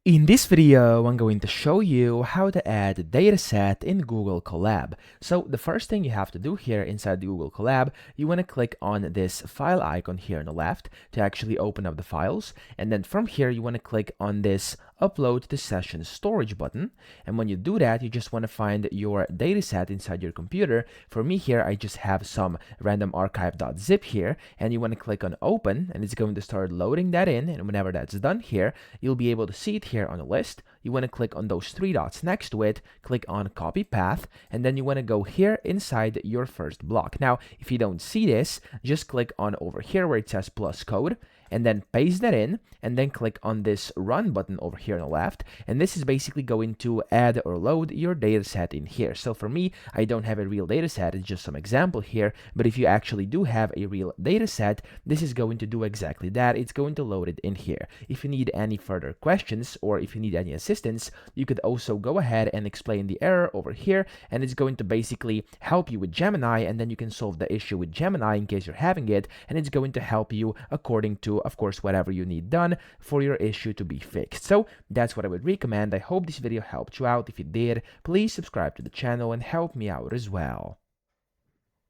In this video, I'm going to show you how to add a dataset in Google Colab. So the first thing you have to do here inside the Google Colab, you want to click on this file icon here on the left to actually open up the files. And then from here, you want to click on this upload to session storage button. And when you do that, you just want to find your dataset inside your computer. For me here, I just have some random archive.zip here, and you want to click on open, and it's going to start loading that in. And whenever that's done here, you'll be able to see it here on the list. You want to click on those three dots next to it, click on copy path, and then you want to go here inside your first block. Now, if you don't see this, just click on over here where it says plus code, and then paste that in, and then click on this run button over here on the left, and this is basically going to add or load your data set in here. So for me, I don't have a real data set, it's just some example here, but if you actually do have a real data set, this is going to do exactly that. It's going to load it in here. If you need any further questions or if you need any assistance, you could also go ahead and explain the error over here, and it's going to basically help you with Gemini, and then you can solve the issue with Gemini in case you're having it, and it's going to help you according to, of course, whatever you need done for your issue to be fixed. So that's what I would recommend. I hope this video helped you out. If it did, please subscribe to the channel and help me out as well.